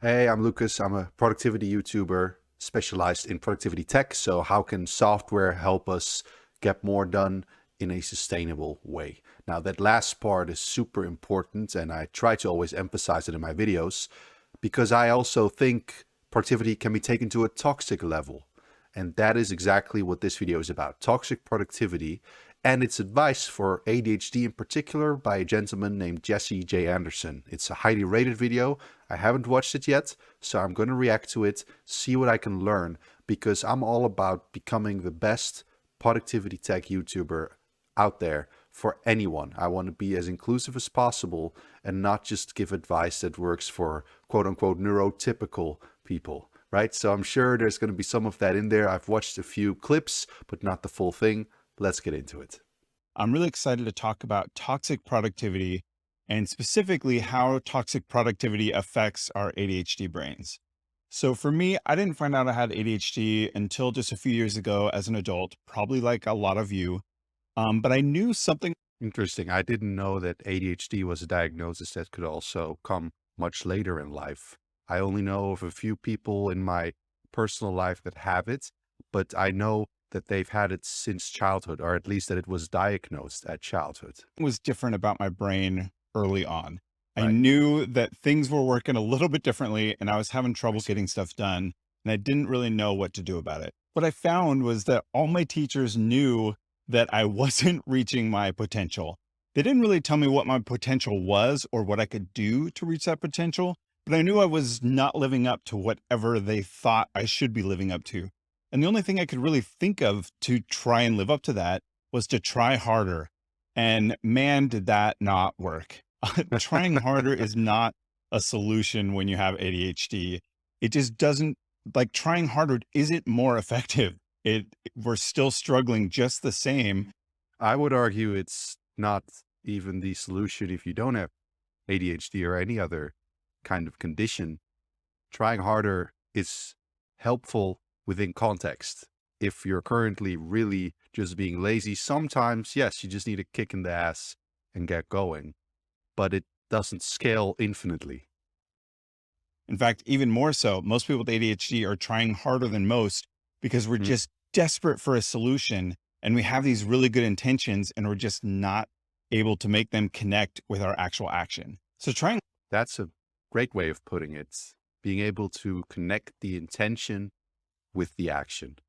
Hey, I'm Lucas. I'm a productivity YouTuber specialized in productivity tech. So, how can software help us get more done in a sustainable way? Now, that last part is super important, and I try to always emphasize it in my videos because I also think productivity can be taken to a toxic level. And that is exactly what this video is about, toxic productivity. And it's advice for ADHD in particular by a gentleman named Jesse J. Anderson. It's a highly rated video. I haven't watched it yet, so I'm going to react to it, see what I can learn, because I'm all about becoming the best productivity tech YouTuber out there for anyone. I want to be as inclusive as possible and not just give advice that works for quote unquote neurotypical people, right? So I'm sure there's going to be some of that in there. I've watched a few clips, but not the full thing. Let's get into it. I'm really excited to talk about toxic productivity and specifically how toxic productivity affects our ADHD brains. So for me, I didn't find out I had ADHD until just a few years ago as an adult, probably like a lot of you. But I knew something. Interesting. I didn't know that ADHD was a diagnosis that could also come much later in life. I only know of a few people in my personal life that have it, but I know that they've had it since childhood, or at least that it was diagnosed at childhood. Was different about my brain early on. I Right. knew that things were working a little bit differently and I was having I trouble see. getting stuff done. And I didn't really know what to do about it. What I found was that all my teachers knew that I wasn't reaching my potential. They didn't really tell me what my potential was or what I could do to reach that potential, but I knew I was not living up to whatever they thought I should be living up to. And the only thing I could really think of to try and live up to that was to try harder. And man, did that not work. Trying harder is not a solution when you have ADHD. It just doesn't, like, trying harder isn't more effective. We're still struggling just the same. I would argue it's not even the solution if you don't have ADHD or any other kind of condition. Trying harder is helpful within context. If you're currently really just being lazy, sometimes, yes, you just need a kick in the ass and get going, but it doesn't scale infinitely. In fact, even more so, most people with ADHD are trying harder than most because we're Mhm. just desperate for a solution and we have these really good intentions and we're just not able to make them connect with our actual action. So trying. That's a great way of putting it. Being able to connect the intention with the action.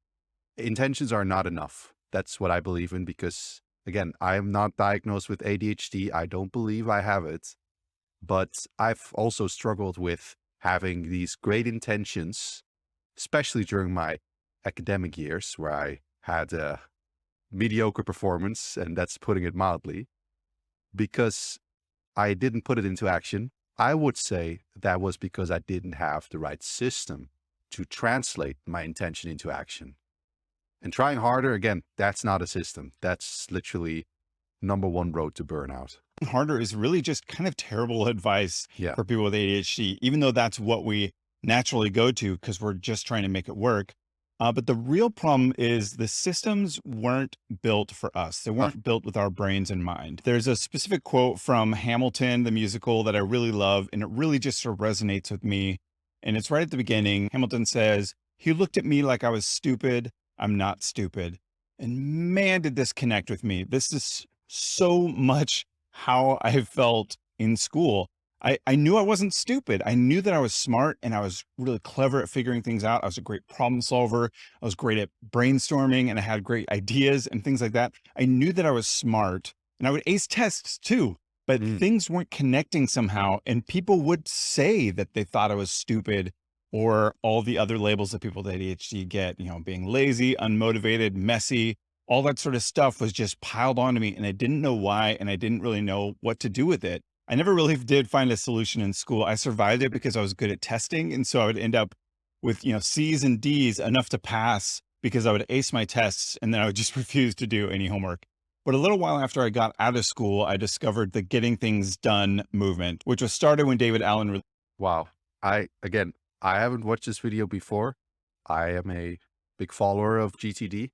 Intentions are not enough. That's what I believe in because, again, I am not diagnosed with ADHD. I don't believe I have it, but I've also struggled with having these great intentions, especially during my academic years where I had a mediocre performance, and that's putting it mildly, because I didn't put it into action. I would say that was because I didn't have the right system to translate my intention into action. And trying harder, again, that's not a system. That's literally number one road to burnout. Harder is really just kind of terrible advice Yeah. for people with ADHD, even though that's what we naturally go to because we're just trying to make it work. But the real problem is the systems weren't built for us. They Huh. weren't built with our brains in mind. There's a specific quote from Hamilton, the musical, that I really love, and it really just sort of resonates with me. And it's right at the beginning. Hamilton says, "He looked at me like I was stupid. I'm not stupid." And man, did this connect with me. This is so much how I felt in school. I knew I wasn't stupid. I knew that I was smart and I was really clever at figuring things out. I was a great problem solver. I was great at brainstorming and I had great ideas and things like that. I knew that I was smart and I would ace tests too, but Mm. things weren't connecting somehow. And people would say that they thought I was stupid or all the other labels that people with ADHD get, being lazy, unmotivated, messy, all that sort of stuff was just piled onto me and I didn't know why and I didn't really know what to do with it. I never really did find a solution in school. I survived it because I was good at testing and so I would end up with, C's and D's enough to pass because I would ace my tests and then I would just refuse to do any homework. But a little while after I got out of school, I discovered the getting things done movement, which was started when David Allen. Wow. Again, I haven't watched this video before. I am a big follower of GTD.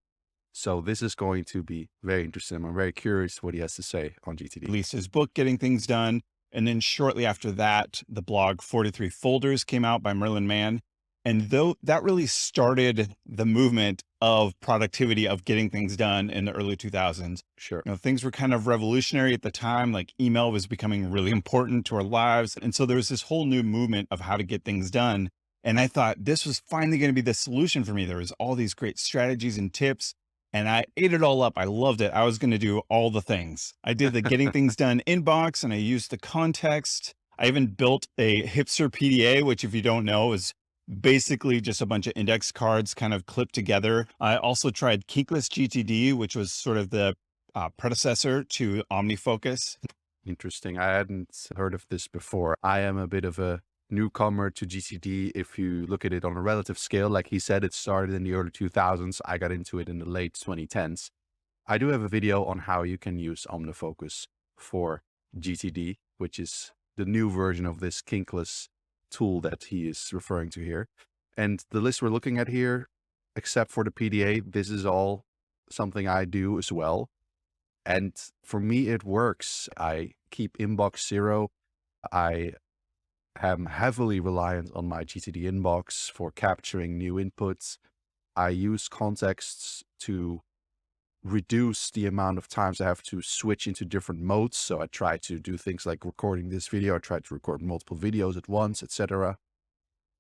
So this is going to be very interesting. I'm very curious what he has to say on GTD. Released his book, Getting Things Done. And then shortly after that, the blog 43 Folders came out by Merlin Mann. And though that really started the movement of productivity, of getting things done in the early 2000s. Sure. Things were kind of revolutionary at the time, like email was becoming really important to our lives. And so there was this whole new movement of how to get things done. And I thought this was finally going to be the solution for me. There was all these great strategies and tips, and I ate it all up. I loved it. I was going to do all the things. I did the getting things done inbox, and I used the context. I even built a hipster PDA, which if you don't know is basically just a bunch of index cards kind of clipped together. I also tried Kinkless GTD, which was sort of the predecessor to OmniFocus. Interesting. I hadn't heard of this before. I am a bit of a newcomer to GTD. If you look at it on a relative scale, like he said, it started in the early 2000s. I got into it in the late 2010s. I do have a video on how you can use OmniFocus for GTD, which is the new version of this kinkless tool that he is referring to here. And the list we're looking at here, except for the PDA, this is all something I do as well. And for me, it works. I keep inbox zero. I am heavily reliant on my GTD inbox for capturing new inputs. I use contexts to reduce the amount of times I have to switch into different modes. So I try to do things like recording this video. I try to record multiple videos at once, etc.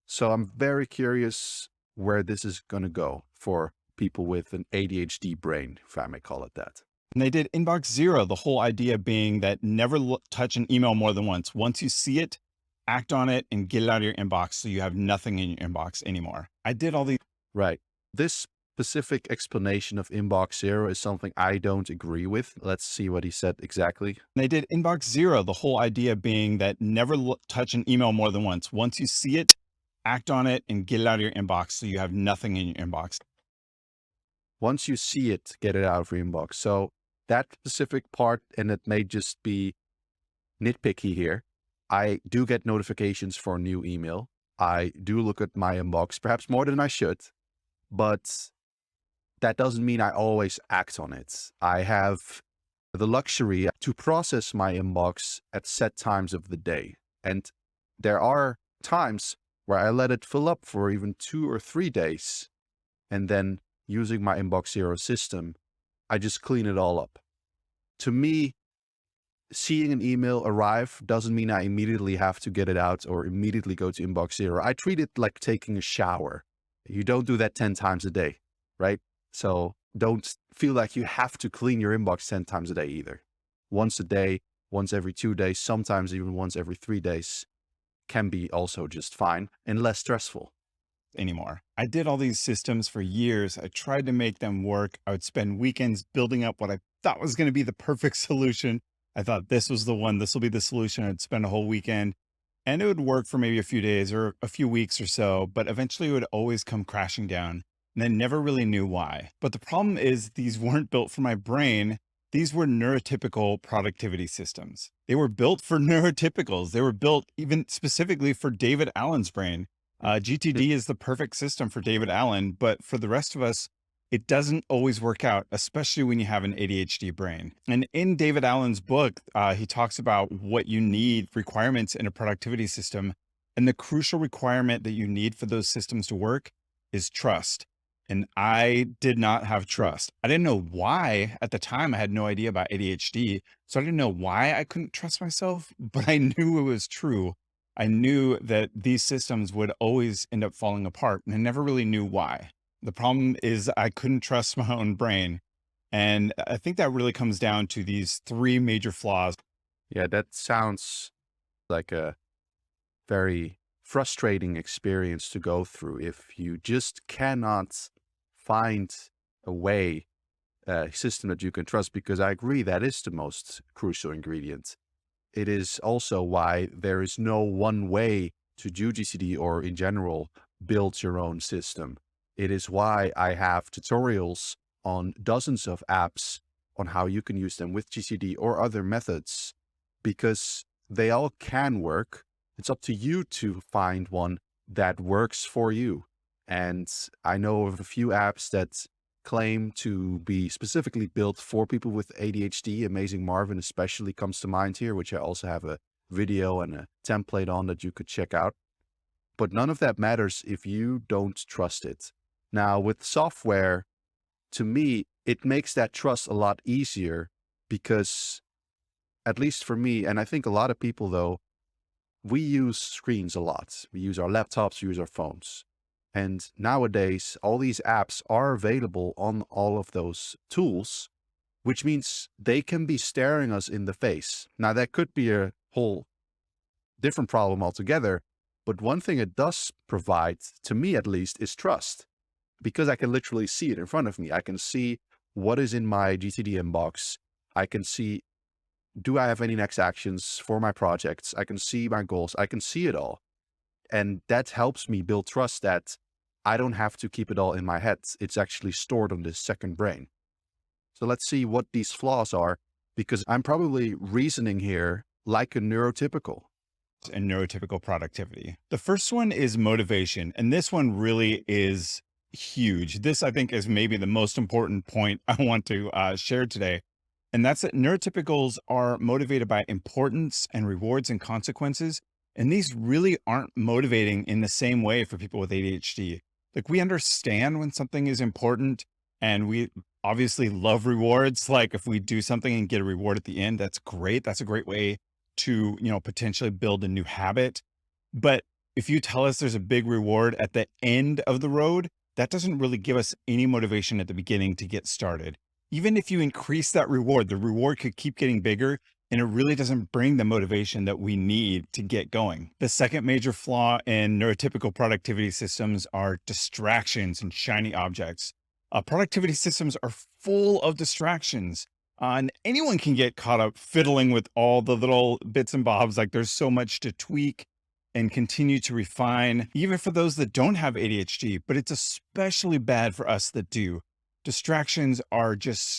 So I'm very curious where this is going to go for people with an ADHD brain, if I may call it that. And they did inbox zero, the whole idea being that never touch an email more than once. Once you see it, act on it and get it out of your inbox so you have nothing in your inbox anymore. I did all these. Right. This specific explanation of inbox zero is something I don't agree with. Let's see what he said exactly. They did inbox zero, the whole idea being that never touch an email more than once. Once you see it, act on it and get it out of your inbox so you have nothing in your inbox. Once you see it, get it out of your inbox. So that specific part, and it may just be nitpicky here, I do get notifications for a new email. I do look at my inbox, perhaps more than I should, but that doesn't mean I always act on it. I have the luxury to process my inbox at set times of the day. And there are times where I let it fill up for even 2 or 3 days. And then using my inbox zero system, I just clean it all up. To me, seeing an email arrive doesn't mean I immediately have to get it out or immediately go to inbox zero. I treat it like taking a shower. You don't do that 10 times a day, right? So don't feel like you have to clean your inbox 10 times a day either. Once a day, once every 2 days, sometimes even once every 3 days can be also just fine and less stressful. Anymore. I did all these systems for years. I tried to make them work. I would spend weekends building up what I thought was going to be the perfect solution. I thought this was the one, this will be the solution. I'd spend a whole weekend and it would work for maybe a few days or a few weeks or so, but eventually it would always come crashing down. And I never really knew why. But the problem is these weren't built for my brain. These were neurotypical productivity systems. They were built for neurotypicals. They were built even specifically for David Allen's brain. GTD is the perfect system for David Allen, but for the rest of us, it doesn't always work out, especially when you have an ADHD brain. And in David Allen's book, he talks about what you need, requirements in a productivity system. And the crucial requirement that you need for those systems to work is trust. And I did not have trust. I didn't know why at the time. I had no idea about ADHD. So I didn't know why I couldn't trust myself, but I knew it was true. I knew that these systems would always end up falling apart, and I never really knew why. The problem is I couldn't trust my own brain. And I think that really comes down to these 3 major flaws. Yeah, that sounds like a very frustrating experience to go through if you just cannot find a way, a system that you can trust, because I agree that is the most crucial ingredient. It is also why there is no one way to do GTD or in general build your own system. It is why I have tutorials on dozens of apps on how you can use them with GTD or other methods, because they all can work. It's up to you to find one that works for you. And I know of a few apps that claim to be specifically built for people with ADHD. Amazing Marvin especially comes to mind here, which I also have a video and a template on that you could check out. But none of that matters if you don't trust it. Now, with software, to me, it makes that trust a lot easier because, at least for me, and I think a lot of people though, we use screens a lot. We use our laptops, we use our phones. And nowadays, all these apps are available on all of those tools, which means they can be staring us in the face. Now, that could be a whole different problem altogether. But one thing it does provide, to me at least, is trust. Because I can literally see it in front of me. I can see what is in my GTD inbox. I can see, do I have any next actions for my projects? I can see my goals. I can see it all. And that helps me build trust that I don't have to keep it all in my head. It's actually stored on this second brain. So let's see what these flaws are, because I'm probably reasoning here like a neurotypical. And neurotypical productivity. The first one is motivation. And this one really is huge. This, I think, is maybe the most important point I want to share today. And that's that neurotypicals are motivated by importance and rewards and consequences. And these really aren't motivating in the same way for people with ADHD. Like, we understand when something is important, and we obviously love rewards. Like, if we do something and get a reward at the end, that's great. That's a great way to, potentially build a new habit. But if you tell us there's a big reward at the end of the road, that doesn't really give us any motivation at the beginning to get started. Even if you increase that reward, the reward could keep getting bigger, and it really doesn't bring the motivation that we need to get going. The second major flaw in neurotypical productivity systems are distractions and shiny objects. Productivity systems are full of distractions. And anyone can get caught up fiddling with all the little bits and bobs. Like, there's so much to tweak and continue to refine, even for those that don't have ADHD, but it's especially bad for us that do. Distractions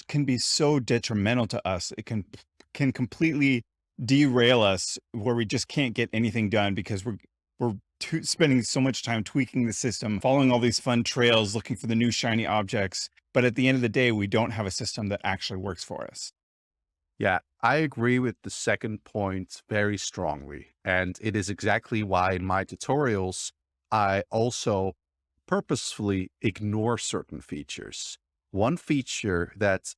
can be so detrimental to us. It can completely derail us, where we just can't get anything done because we're spending so much time tweaking the system, following all these fun trails, looking for the new shiny objects. But at the end of the day, we don't have a system that actually works for us. Yeah, I agree with the second point very strongly. And it is exactly why in my tutorials, I also purposefully ignore certain features. One feature that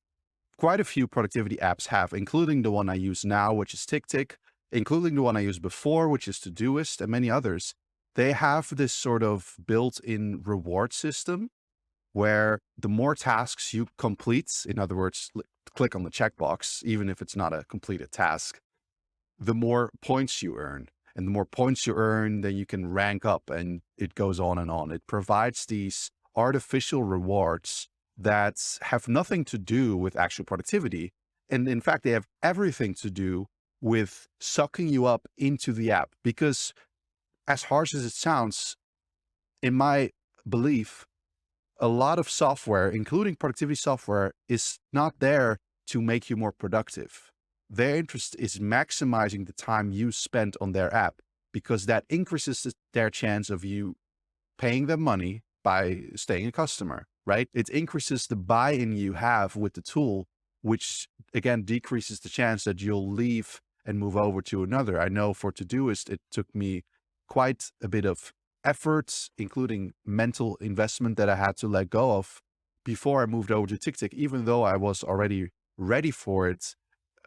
quite a few productivity apps have, including the one I use now, which is TickTick, including the one I used before, which is Todoist, and many others, they have this sort of built-in reward system where the more tasks you complete, in other words, click on the checkbox, even if it's not a completed task, the more points you earn. And the more points you earn, then you can rank up, and it goes on and on. It provides these artificial rewards that have nothing to do with actual productivity. And in fact, they have everything to do with sucking you up into the app. Because as harsh as it sounds, in my belief, a lot of software, including productivity software, is not there to make you more productive. Their interest is maximizing the time you spend on their app, because that increases their chance of you paying them money by staying a customer, right? It increases the buy-in you have with the tool, which again decreases the chance that you'll leave and move over to another. I know for Todoist, it took me quite a bit of efforts, including mental investment that I had to let go of before I moved over to TickTick, even though I was already ready for it,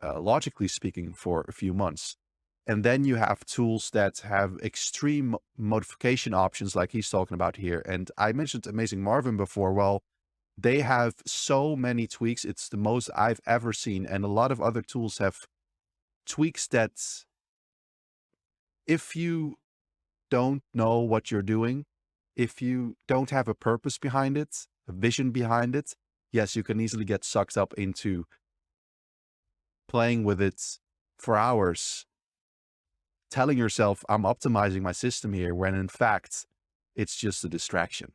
logically speaking, for a few months. And then you have tools that have extreme modification options like he's talking about here. And I mentioned Amazing Marvin before. Well, they have so many tweaks. It's the most I've ever seen. And a lot of other tools have tweaks that, if you don't know what you're doing, if you don't have a purpose behind it, a vision behind it, yes, you can easily get sucked up into playing with it for hours, telling yourself, I'm optimizing my system here, when in fact, it's just a distraction.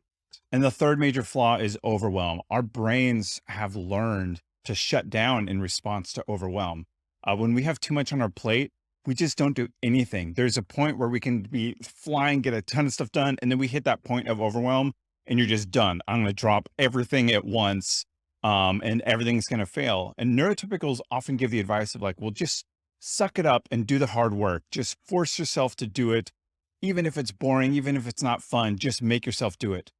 And the third major flaw is overwhelm. Our brains have learned to shut down in response to overwhelm. When we have too much on our plate, we just don't do anything. There's a point where we can be flying, get a ton of stuff done, and then we hit that point of overwhelm, and you're just done. I'm going to drop everything at once, and everything's going to fail. And neurotypicals often give the advice of like, well, just suck it up and do the hard work. Just force yourself to do it. Even if it's boring, even if it's not fun, just make yourself do it.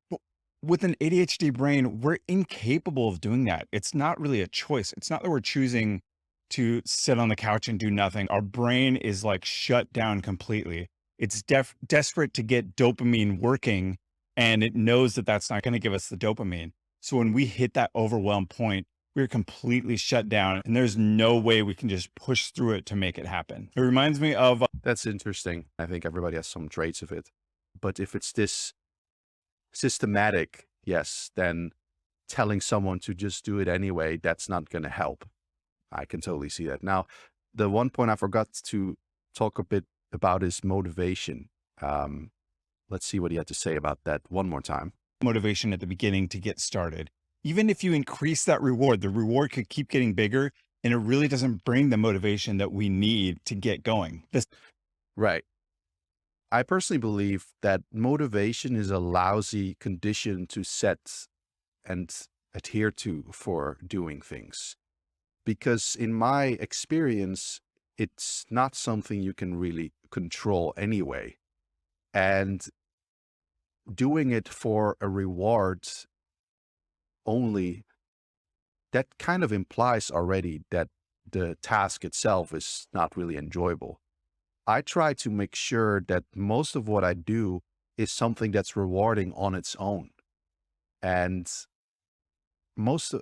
But with an ADHD brain, we're incapable of doing that. It's not really a choice. It's not that we're choosing to sit on the couch and do nothing. Our brain is like shut down completely. It's desperate to get dopamine working, and it knows that that's not going to give us the dopamine. So when we hit that overwhelm point, we're completely shut down, and there's no way we can just push through it to make it happen. It reminds me of That's interesting. I think everybody has some traits of it. But if it's this systematic, yes, then telling someone to just do it anyway, that's not going to help. I can totally see that. Now, the one point I forgot to talk a bit about is motivation. Let's see what he had to say about that one more time. motivation at the beginning to get started. Even if you increase that reward, the reward could keep getting bigger, and it really doesn't bring the motivation that we need to get going. Right. I personally believe that motivation is a lousy condition to set and adhere to for doing things. Because in my experience, it's not something you can really control anyway. And doing it for a reward only, that kind of implies already that the task itself is not really enjoyable. I try to make sure that most of what I do is something that's rewarding on its own. And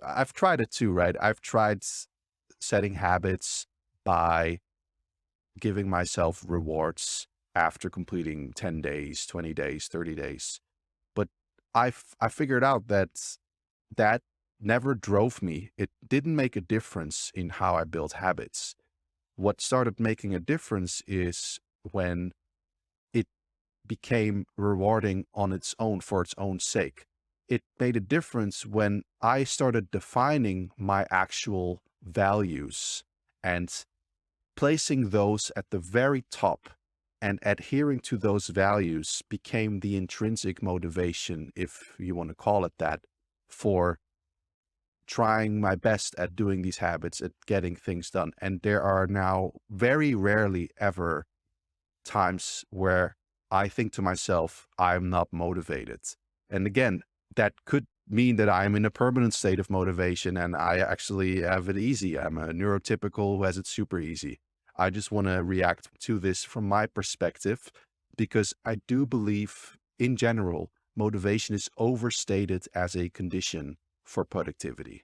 I've tried it too, right? I've tried setting habits by giving myself rewards after completing 10 days, 20 days, 30 days. But I figured out that never drove me. It didn't make a difference in how I built habits. What started making a difference is when it became rewarding on its own for its own sake. It made a difference when I started defining my actual values and placing those at the very top, and adhering to those values became the intrinsic motivation, if you want to call it that, for trying my best at doing these habits, at getting things done. And there are now very rarely ever times where I think to myself, I'm not motivated. And again, that could mean that I'm in a permanent state of motivation and I actually have it easy. I'm a neurotypical who has it super easy. I just want to react to this from my perspective, because I do believe in general, motivation is overstated as a condition for productivity.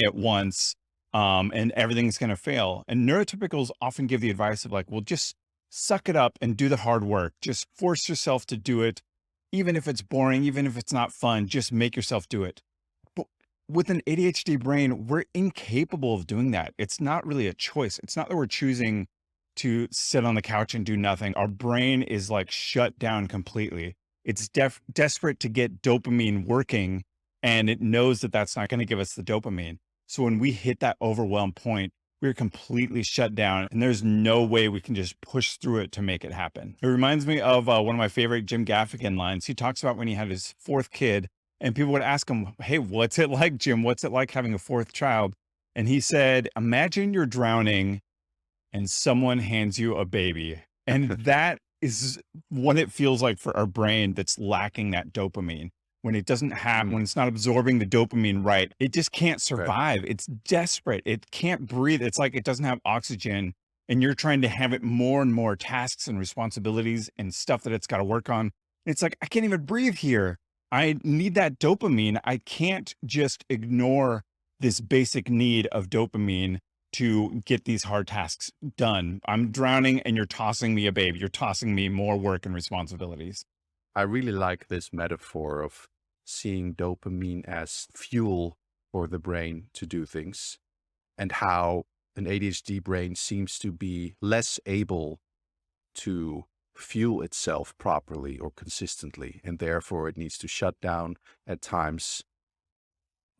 At once, and everything's going to fail. And neurotypicals often give the advice of like, well, just suck it up and do the hard work. Just force yourself to do it. Even if it's boring, even if it's not fun, just make yourself do it. But with an ADHD brain, we're incapable of doing that. It's not really a choice. It's not that we're choosing to sit on the couch and do nothing. Our brain is like shut down completely. It's desperate to get dopamine working, and it knows that that's not going to give us the dopamine. So when we hit that overwhelm point, we're completely shut down, and there's no way we can just push through it to make it happen. It reminds me of one of my favorite Jim Gaffigan lines. He talks about when he had his fourth kid, and people would ask him, hey, what's it like, Jim? What's it like having a fourth child? And he said, imagine you're drowning and someone hands you a baby. And that is what it feels like for our brain that's lacking that dopamine. When it doesn't have, when it's not absorbing the dopamine right, it just can't survive. It's desperate. It can't breathe. It's like it doesn't have oxygen, and you're trying to have it more and more tasks and responsibilities and stuff that it's got to work on. It's like, I can't even breathe here. I need that dopamine. I can't just ignore this basic need of dopamine to get these hard tasks done. I'm drowning and you're tossing me a baby. You're tossing me more work and responsibilities. I really like this metaphor of seeing dopamine as fuel for the brain to do things, and how an ADHD brain seems to be less able to fuel itself properly or consistently, and therefore it needs to shut down at times.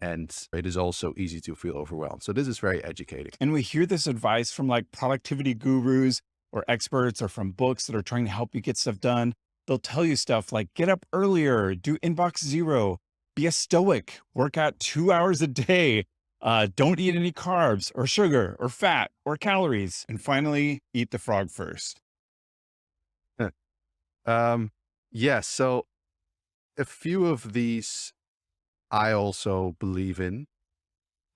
And it is also easy to feel overwhelmed. So this is very educating. And we hear this advice from like productivity gurus or experts, or from books that are trying to help you get stuff done. They'll tell you stuff like get up earlier, do inbox zero, be a stoic, work out 2 hours a day. Don't eat any carbs or sugar or fat or calories. And finally, eat the frog first. um, yeah, so a few of these I also believe in.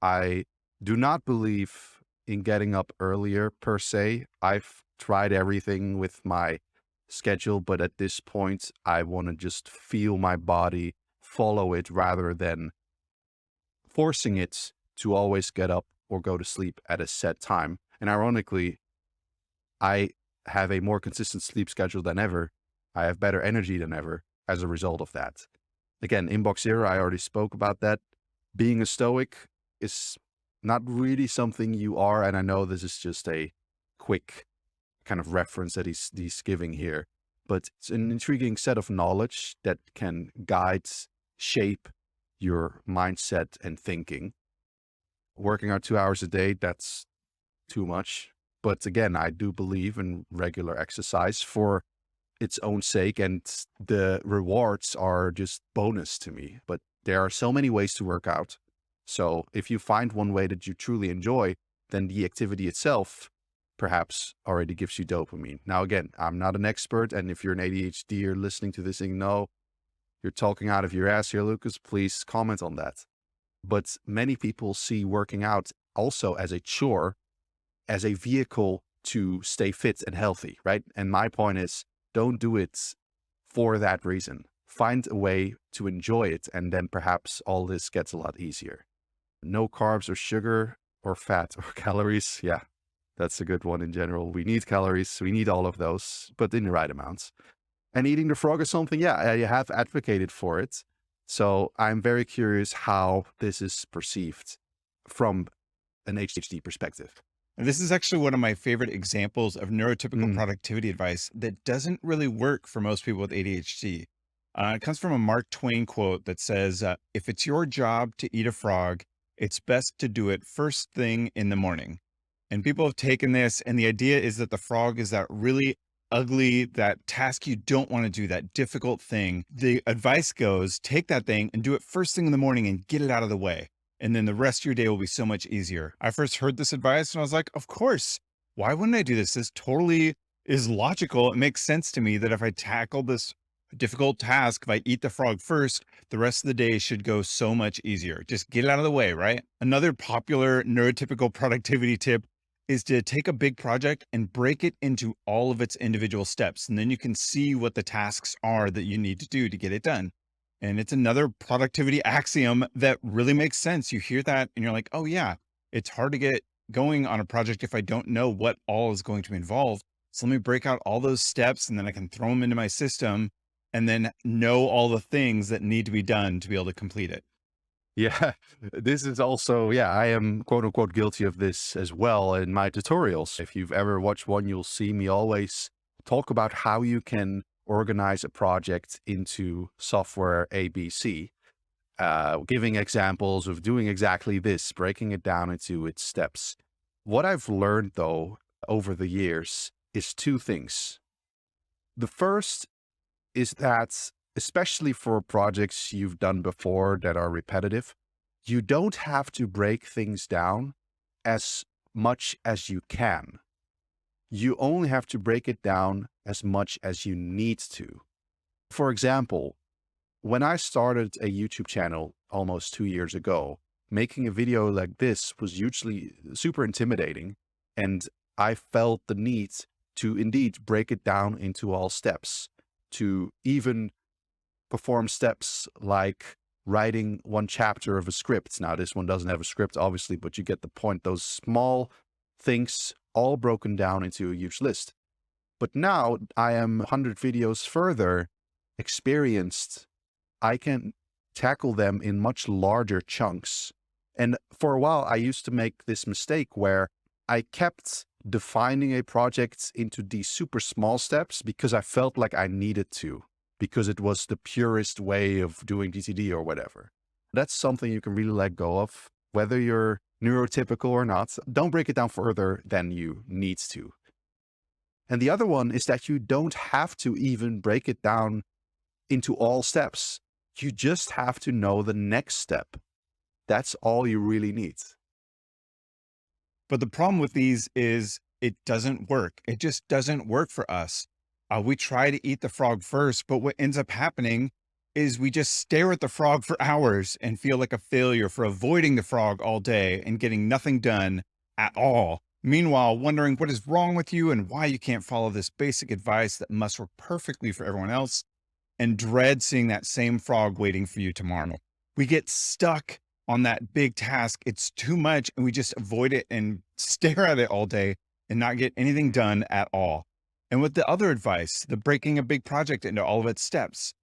I do not believe in getting up earlier per se. I've tried everything with my schedule, but at this point, I want to just feel my body, follow it rather than forcing it to always get up or go to sleep at a set time. And ironically, I have a more consistent sleep schedule than ever. I have better energy than ever as a result of that. Again, inbox zero, I already spoke about that. Being a stoic is not really something you are. And I know this is just a quick kind of reference that he's giving here, but it's an intriguing set of knowledge that can guide, shape your mindset and thinking. Working out 2 hours a day, that's too much. But again, I do believe in regular exercise for its own sake, and the rewards are just bonus to me. But there are so many ways to work out. So if you find one way that you truly enjoy, then the activity itself perhaps already gives you dopamine. Now, again, I'm not an expert. And if you're an ADHD or listening to this thing, no, you're talking out of your ass here, Lucas, please comment on that. But many people see working out also as a chore, as a vehicle to stay fit and healthy, right? And my point is, don't do it for that reason. Find a way to enjoy it, and then perhaps all this gets a lot easier. No carbs or sugar or fat or calories. Yeah, that's a good one in general. We need calories. We need all of those, but in the right amounts. And eating the frog is something, yeah, I have advocated for it. So I'm very curious how this is perceived from an ADHD perspective. And this is actually one of my favorite examples of neurotypical Mm. productivity advice that doesn't really work for most people with ADHD. It comes from a Mark Twain quote that says, if it's your job to eat a frog, it's best to do it first thing in the morning. And people have taken this, and the idea is that the frog is that really ugly, that task you don't want to do, that difficult thing. The advice goes, take that thing and do it first thing in the morning and get it out of the way. And then the rest of your day will be so much easier. I first heard this advice and I was like, of course, why wouldn't I do this? This totally is logical. It makes sense to me that if I tackle this difficult task, if I eat the frog first, the rest of the day should go so much easier. Just get it out of the way, right? Another popular neurotypical productivity tip is to take a big project and break it into all of its individual steps. And then you can see what the tasks are that you need to do to get it done. And it's another productivity axiom that really makes sense. You hear that and you're like, oh yeah, it's hard to get going on a project if I don't know what all is going to involve. So let me break out all those steps and then I can throw them into my system and then know all the things that need to be done to be able to complete it. Yeah, this is also, yeah, I am quote unquote guilty of this as well in my tutorials. If you've ever watched one, you'll see me always talk about how you can organize a project into software ABC, giving examples of doing exactly this, breaking it down into its steps. What I've learned though over the years is two things. The first is that, especially for projects you've done before that are repetitive, you don't have to break things down as much as you can. You only have to break it down as much as you need to. For example, when I started a YouTube channel almost 2 years ago, making a video like this was usually super intimidating, and I felt the need to indeed break it down into all steps, to even perform steps like writing one chapter of a script. Now, this one doesn't have a script, obviously, but you get the point. Those small things all broken down into a huge list. But now I am 100 videos further experienced. I can tackle them in much larger chunks. And for a while, I used to make this mistake where I kept defining a project into these super small steps because I felt like I needed to, because it was the purest way of doing DTD or whatever. That's something you can really let go of, whether you're neurotypical or not. Don't break it down further than you need to. And the other one is that you don't have to even break it down into all steps. You just have to know the next step. That's all you really need. But the problem with these is it doesn't work. It just doesn't work for us. We try to eat the frog first, but what ends up happening is we just stare at the frog for hours and feel like a failure for avoiding the frog all day and getting nothing done at all. Meanwhile, wondering what is wrong with you and why you can't follow this basic advice that must work perfectly for everyone else, and dread seeing that same frog waiting for you tomorrow. We get stuck on that big task. It's too much and we just avoid it and stare at it all day and not get anything done at all. And with the other advice, the breaking a big project into all of its steps,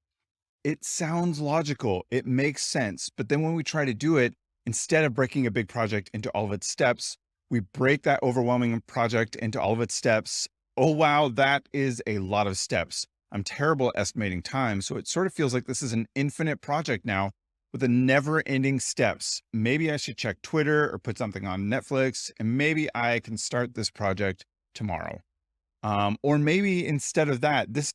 it sounds logical. It makes sense. But then when we try to do it, instead of breaking a big project into all of its steps, we break that overwhelming project into all of its steps. Oh, wow, that is a lot of steps. I'm terrible at estimating time. So it sort of feels like this is an infinite project now with a never ending steps. Maybe I should check Twitter or put something on Netflix, and maybe I can start this project tomorrow. Or maybe instead of that, this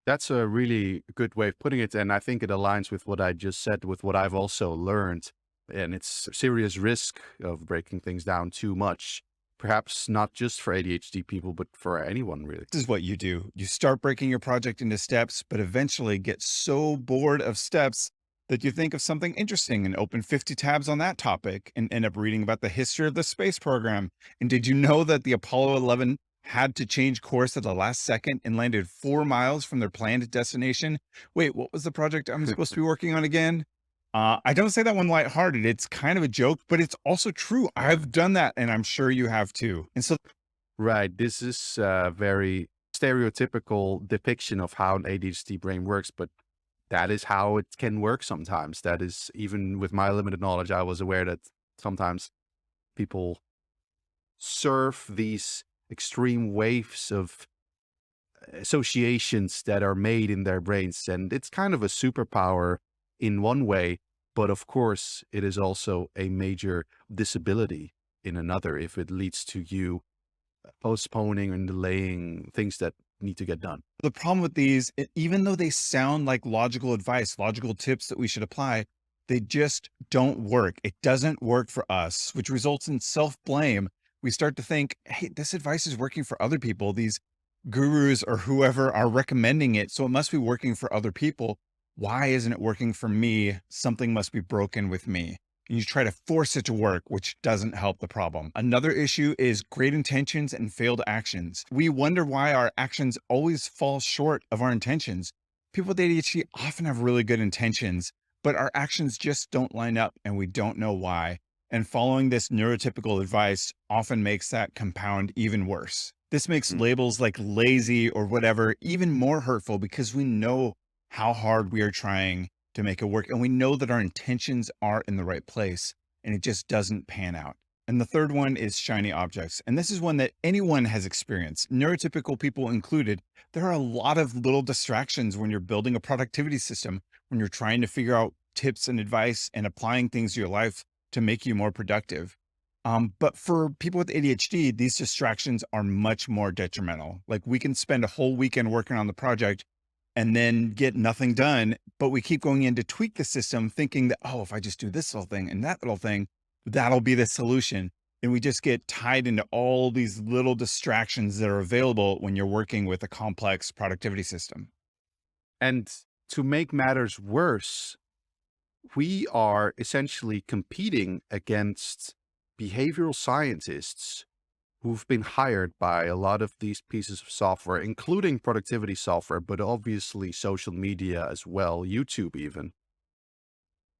That's a really good way of putting it. And I think it aligns with what I just said, with what I've also learned. And it's a serious risk of breaking things down too much. Perhaps not just for ADHD people, but for anyone really. is what you do. You start breaking your project into steps, but eventually get so bored of steps that you think of something interesting and open 50 tabs on that topic and end up reading about the history of the space program. And did you know that the Apollo 11 had to change course at the last second and landed 4 miles from their planned destination? Wait, what was the project I'm supposed to be working on again? I don't say that one lighthearted. It's kind of a joke, but it's also true. I've done that, and I'm sure you have too. And so Right. This is a very stereotypical depiction of how an ADHD brain works, but that is how it can work sometimes. That is, even with my limited knowledge, I was aware that sometimes people surf these extreme waves of associations that are made in their brains. And it's kind of a superpower in one way, but of course, it is also a major disability in another if it leads to you postponing and delaying things that need to get done. the problem with these, even though they sound like logical advice, logical tips that we should apply, they just don't work. It doesn't work for us, which results in self-blame. We start to think, hey, this advice is working for other people. These gurus or whoever are recommending it, so it must be working for other people. Why isn't it working for me? Something must be broken with me. And you try to force it to work, which doesn't help the problem. Another issue is great intentions and failed actions. We wonder why our actions always fall short of our intentions. People with ADHD often have really good intentions, but our actions just don't line up and we don't know why. And following this neurotypical advice often makes that compound even worse. This makes Mm. labels like lazy or whatever even more hurtful because we know how hard we are trying to make it work. And we know that our intentions are in the right place and it just doesn't pan out. And the third one is shiny objects. And this is one that anyone has experienced, neurotypical people included. There are a lot of little distractions when you're building a productivity system, when you're trying to figure out tips and advice and applying things to your life to make you more productive. But for people with ADHD, these distractions are much more detrimental. Like we can spend a whole weekend working on the project and then get nothing done. But we keep going in to tweak the system thinking that, oh, if I just do this little thing and that little thing, that'll be the solution. And we just get tied into all these little distractions that are available when you're working with a complex productivity system. And to make matters worse, we are essentially competing against behavioral scientists who've been hired by a lot of these pieces of software, including productivity software, but obviously social media as well, YouTube even,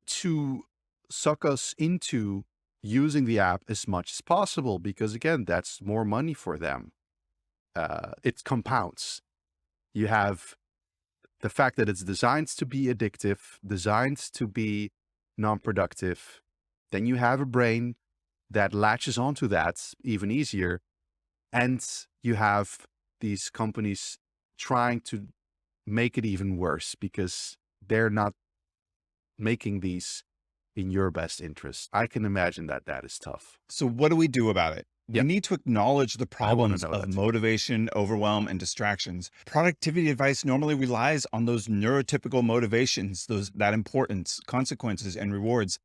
to suck us into using the app as much as possible, because again, that's more money for them. It compounds. You have the fact that it's designed to be addictive, designed to be non-productive. Then you have a brain that latches onto that even easier. And you have these companies trying to make it even worse because they're not making these in your best interest. I can imagine that that is tough. So what do we do about it? We Yeah. need to acknowledge the I wanna problems know of that. motivation, overwhelm, and distractions. Productivity advice normally relies on those neurotypical motivations, that importance, consequences, and rewards.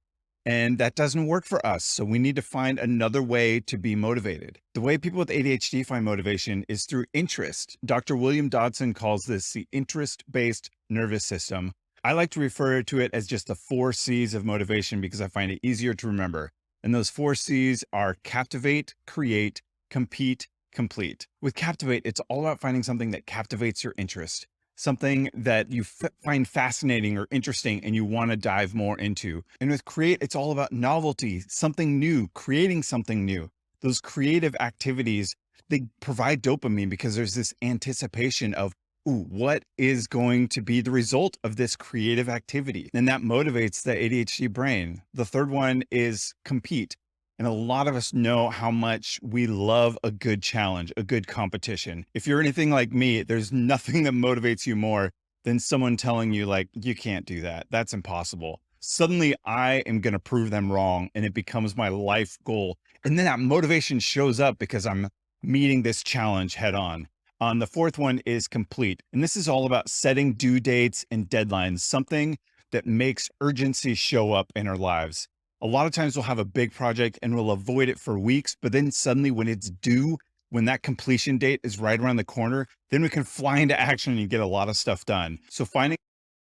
And that doesn't work for us. So we need to find another way to be motivated. The way people with ADHD find motivation is through interest. Dr. William Dodson calls this the interest-based nervous system. I like to refer to it as just the 4 C's of motivation because I find it easier to remember. And those 4 C's are captivate, create, compete, complete. With captivate, it's all about finding something that captivates your interest, something that you find fascinating or interesting and you want to dive more into. And with create, it's all about novelty, something new, creating something new. Those creative activities, they provide dopamine because there's this anticipation of, ooh, what is going to be the result of this creative activity? And that motivates the ADHD brain. The third one is compete. And a lot of us know how much we love a good challenge, a good competition. If you're anything like me, there's nothing that motivates you more than someone telling you like, you can't do that. That's impossible. Suddenly I am going to prove them wrong and it becomes my life goal. And then that motivation shows up because I'm meeting this challenge head on. The fourth one is complete. And this is all about setting due dates and deadlines, something that makes urgency show up in our lives. A lot of times we'll have a big project and we'll avoid it for weeks, but then suddenly when it's due, when that completion date is right around the corner, then we can fly into action and get a lot of stuff done. So finding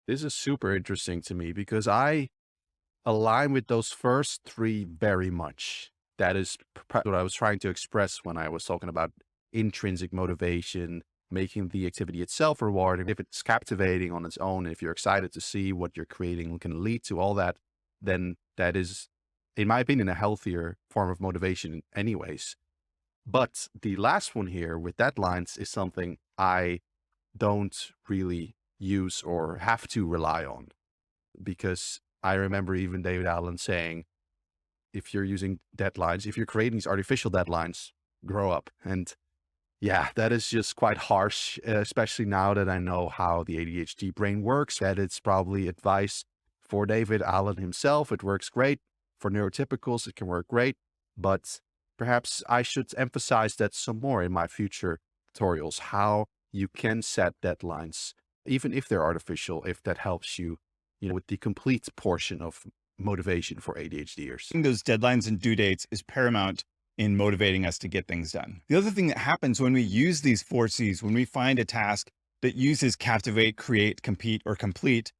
This is super interesting to me because I align with those first three very much. That is what I was trying to express when I was talking about intrinsic motivation, making the activity itself rewarding. If it's captivating on its own, if you're excited to see what you're creating can lead to all that, then that is, in my opinion, a healthier form of motivation anyways. But the last one here with deadlines is something I don't really use or have to rely on, because I remember even David Allen saying, if you're using deadlines, if you're creating these artificial deadlines, grow up. And yeah, that is just quite harsh, especially now that I know how the ADHD brain works, that it's probably advice for David Allen himself. It works great. For neurotypicals, it can work great, but perhaps I should emphasize that some more in my future tutorials, how you can set deadlines, even if they're artificial, if that helps you, with the complete portion of motivation for ADHDers. those deadlines and due dates is paramount in motivating us to get things done. The other thing that happens when we use these 4 C's, when we find a task that uses captivate, create, compete, or complete,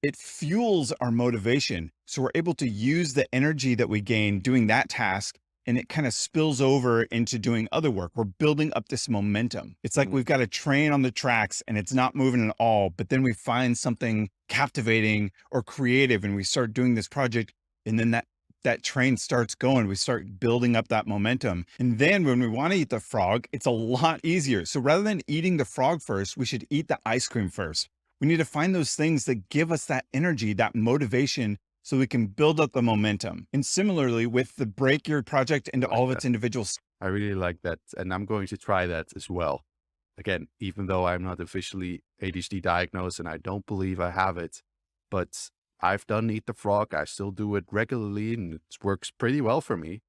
it fuels our motivation. So we're able to use the energy that we gain doing that task and it kind of spills over into doing other work. We're building up this momentum. It's like we've got a train on the tracks and it's not moving at all, but then we find something captivating or creative and we start doing this project, and then that train starts going. We start building up that momentum. And then when we want to eat the frog, it's a lot easier. So rather than eating the frog first, we should eat the ice cream first. We need to find those things that give us that energy, that motivation, so we can build up the momentum. And similarly with the break your project into all of its individual. I really like that. And I'm going to try that as well. Again, even though I'm not officially ADHD diagnosed and I don't believe I have it, but I've done Eat the Frog. I still do it regularly and it works pretty well for me.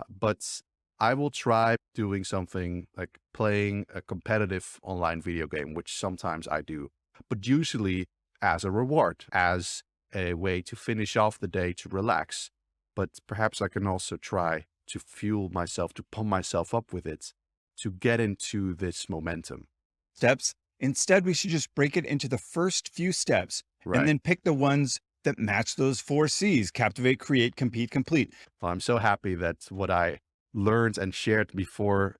But I will try doing something like playing a competitive online video game, which sometimes I do, but usually as a reward, as a way to finish off the day to relax. But perhaps I can also try to fuel myself, to pump myself up with it, to get into this momentum. Steps. Instead, we should just break it into the first few steps and then pick the ones that match those 4 C's: captivate, create, compete, complete. Well, I'm so happy that what I learned and shared before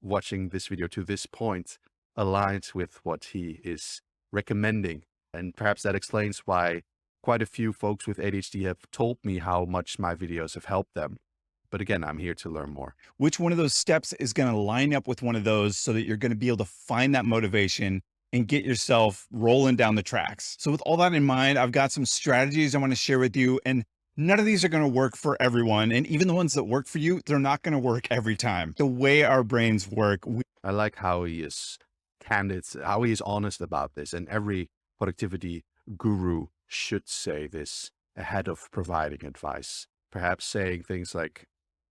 watching this video to this point aligns with what he is recommending. And perhaps that explains why quite a few folks with ADHD have told me how much my videos have helped them. But again, I'm here to learn more. Which one of those steps is going to line up with one of those so that you're going to be able to find that motivation and get yourself rolling down the tracks? So with all that in mind, I've got some strategies I want to share with you, and none of these are going to work for everyone. And even the ones that work for you, they're not going to work every time. The way our brains work. I like how he is candid, how he is honest about this. And every productivity guru should say this ahead of providing advice. Perhaps saying things like,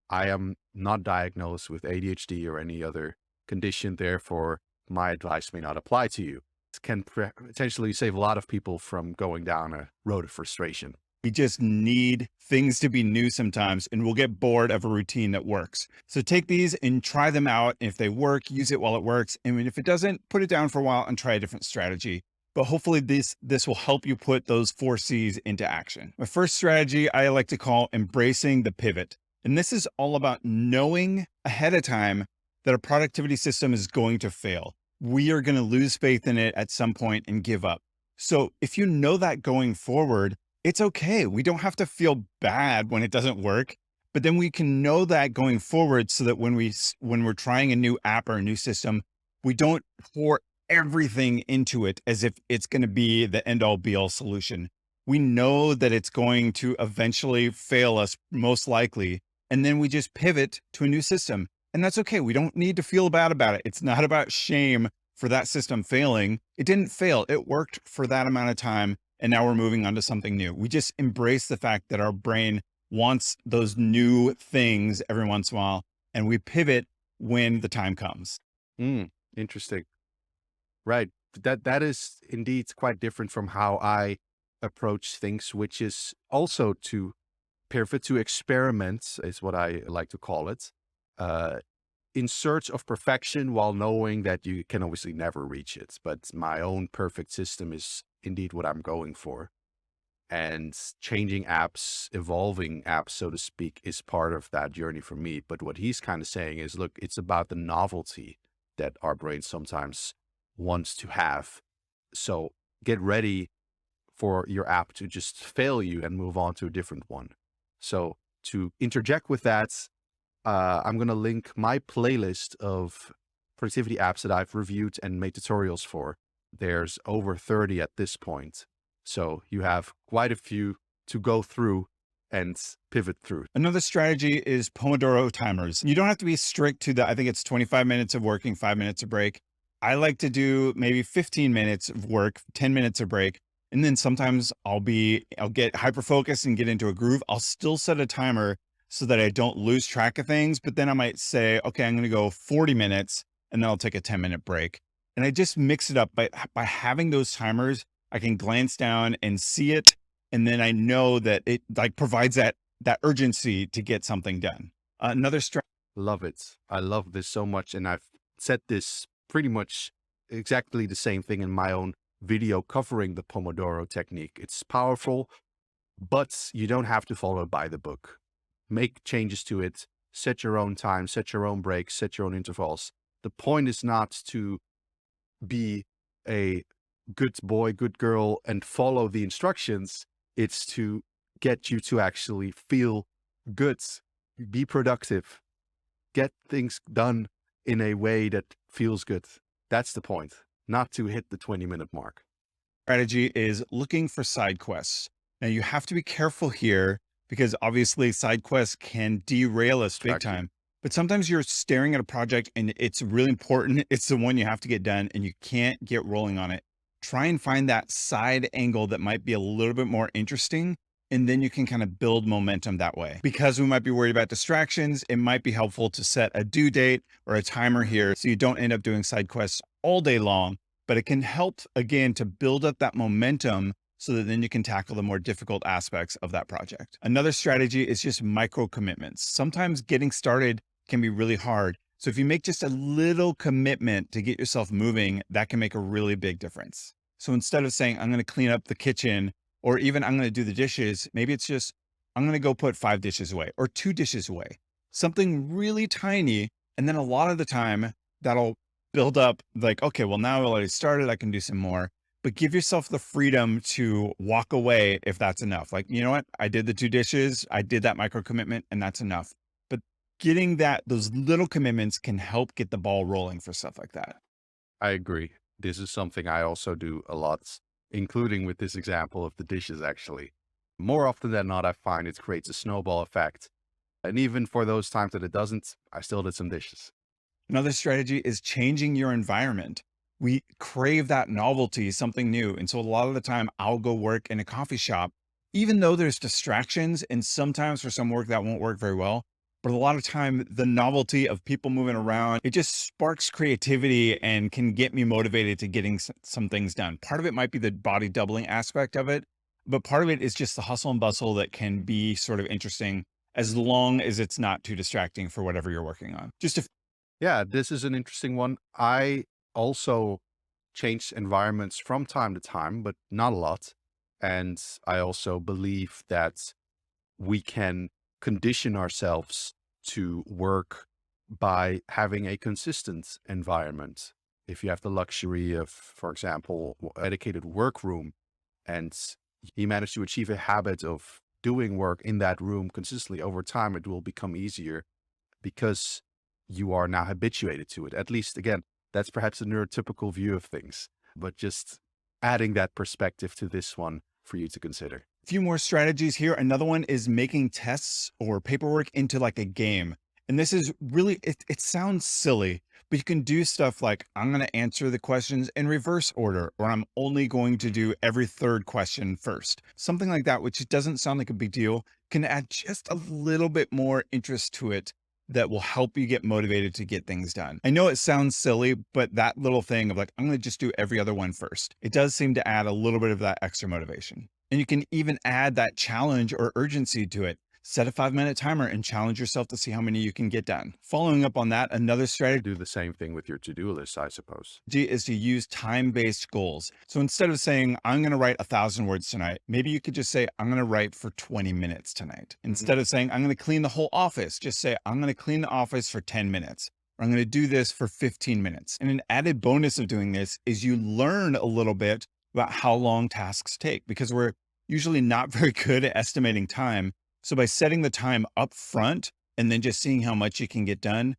I am not diagnosed with ADHD or any other condition, therefore my advice may not apply to you. It can potentially save a lot of people from going down a road of frustration. We just need things to be new sometimes, and we'll get bored of a routine that works. So take these and try them out. If they work, use it while it works. And if it doesn't, put it down for a while and try a different strategy. But hopefully this will help you put those 4 C's into action. My first strategy I like to call embracing the pivot. And this is all about knowing ahead of time that a productivity system is going to fail. We are going to lose faith in it at some point and give up. So if you know that going forward, it's okay. We don't have to feel bad when it doesn't work, but then we can know that going forward so that when we're trying a new app or a new system, we don't pour everything into it as if it's going to be the end all be all solution. We know that it's going to eventually fail us most likely. And then we just pivot to a new system. And that's okay. We don't need to feel bad about it. It's not about shame for that system failing. It didn't fail. It worked for that amount of time. And now we're moving on to something new. We just embrace the fact that our brain wants those new things every once in a while, and we pivot when the time comes. Interesting. Right. That is indeed quite different from how I approach things, which is also to pivot, to experiment, is what I like to call it, in search of perfection, while knowing that you can obviously never reach it. But my own perfect system is indeed what I'm going for. And changing apps, evolving apps, so to speak, is part of that journey for me. But what he's kind of saying is, look, it's about the novelty that our brain sometimes wants to have. So get ready for your app to just fail you and move on to a different one. So to interject with that, I'm going to link my playlist of productivity apps that I've reviewed and made tutorials for. There's over 30 at this point. So you have quite a few to go through and pivot through. Another strategy is Pomodoro timers. You don't have to be strict to I think it's 25 minutes of working, 5 minutes of break. I like to do maybe 15 minutes of work, 10 minutes of break. And then sometimes I'll get hyper focused and get into a groove. I'll still set a timer so that I don't lose track of things. But then I might say, okay, I'm going to go 40 minutes and then I'll take a 10-minute break. And I just mix it up by having those timers. I can glance down and see it. And then I know that it provides that urgency to get something done. Another strategy. Love it. I love this so much. And I've said this pretty much exactly the same thing in my own video covering the Pomodoro technique. It's powerful, but you don't have to follow it by the book. Make changes to it. Set your own time, set your own breaks, set your own intervals. The point is not to be a good boy, good girl, and follow the instructions. It's to get you to actually feel good, be productive, get things done in a way that feels good. That's the point, not to hit the 20-minute mark. Strategy is looking for side quests. Now you have to be careful here because obviously side quests can derail us big time. But sometimes you're staring at a project and it's really important. It's the one you have to get done and you can't get rolling on it. Try and find that side angle that might be a little bit more interesting. And then you can kind of build momentum that way. Because we might be worried about distractions, it might be helpful to set a due date or a timer here so you don't end up doing side quests all day long. But it can help, again, to build up that momentum so that then you can tackle the more difficult aspects of that project. Another strategy is just micro commitments. Sometimes getting started can be really hard. So if you make just a little commitment to get yourself moving, that can make a really big difference. So instead of saying, I'm going to clean up the kitchen, or even I'm going to do the dishes, maybe it's just, I'm going to go put 5 dishes away or 2 dishes away, something really tiny. And then a lot of the time that'll build up like, okay, well now I already started, I can do some more, but give yourself the freedom to walk away if that's enough. Like, you know what? I did the 2 dishes, I did that micro commitment and that's enough. But getting those little commitments can help get the ball rolling for stuff like that. I agree. This is something I also do a lot, including with this example of the dishes, actually. More often than not, I find it creates a snowball effect. And even for those times that it doesn't, I still did some dishes. Another strategy is changing your environment. We crave that novelty, something new. And so a lot of the time I'll go work in a coffee shop, even though there's distractions and sometimes for some work that won't work very well. But a lot of time, the novelty of people moving around, it just sparks creativity and can get me motivated to getting some things done. Part of it might be the body doubling aspect of it. but part of it is just the hustle and bustle that can be sort of interesting as long as it's not too distracting for whatever you're working on. Just a Yeah, this is an interesting one. I also change environments from time to time, but not a lot. And I also believe that we can condition ourselves to work by having a consistent environment. If you have the luxury of, for example, a dedicated workroom, and you manage to achieve a habit of doing work in that room consistently over time, it will become easier because you are now habituated to it. At least, again, that's perhaps a neurotypical view of things, but just adding that perspective to this one for you to consider. few more strategies here. Another one is making tests or paperwork into like a game. And this is really, it sounds silly, but you can do stuff like I'm going to answer the questions in reverse order, or I'm only going to do every third question first. Something like that, which doesn't sound like a big deal, can add just a little bit more interest to it that will help you get motivated to get things done. I know it sounds silly, but that little thing of like, I'm going to just do every other one first, it does seem to add a little bit of that extra motivation. And you can even add that challenge or urgency to it. Set a 5-minute timer and challenge yourself to see how many you can get done. Following up on that, another strategy Do the same thing with your to-do list, I suppose. is to use time-based goals. So instead of saying, I'm going to write 1,000 words tonight, maybe you could just say, I'm going to write for 20 minutes tonight. Instead of saying, I'm going to clean the whole office, just say, I'm going to clean the office for 10 minutes. Or I'm going to do this for 15 minutes. And an added bonus of doing this is you learn a little bit about how long tasks take, because we're usually not very good at estimating time. So by setting the time up front and then just seeing how much you can get done,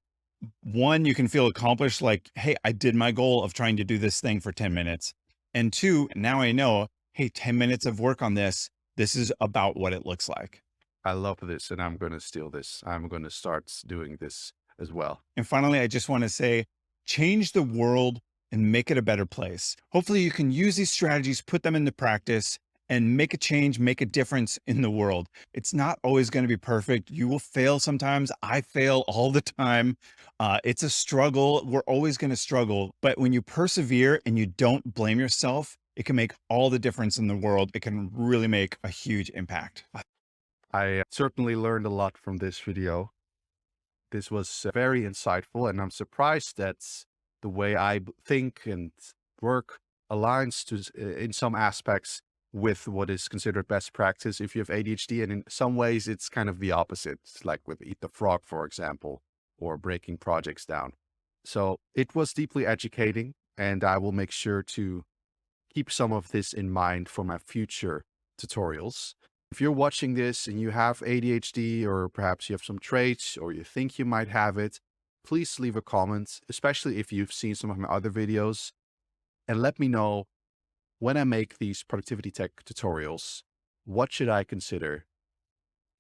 one, you can feel accomplished, like, hey, I did my goal of trying to do this thing for 10 minutes. And two, now I know, hey, 10 minutes of work on this, this is about what it looks like. I love this, and I'm going to steal this. I'm going to start doing this as well. And finally, I just want to say, change the world and make it a better place. Hopefully you can use these strategies, put them into practice, and make a change, make a difference in the world. It's not always going to be perfect. You will fail sometimes. I fail all the time. It's a struggle. We're always going to struggle. But when you persevere and you don't blame yourself, it can make all the difference in the world. It can really make a huge impact. I certainly learned a lot from this video. This was very insightful, and I'm surprised that the way I think and work aligns to, in some aspects, with what is considered best practice if you have ADHD. And in some ways, it's kind of the opposite, like with Eat the Frog, for example, or breaking projects down. So it was deeply educating, and I will make sure to keep some of this in mind for my future tutorials. If you're watching this and you have ADHD, or perhaps you have some traits, or you think you might have it, please leave a comment, especially if you've seen some of my other videos, and let me know when I make these productivity tech tutorials, what should I consider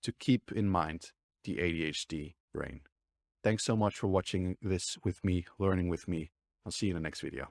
to keep in mind the ADHD brain. Thanks so much for watching this with me, learning with me. I'll see you in the next video.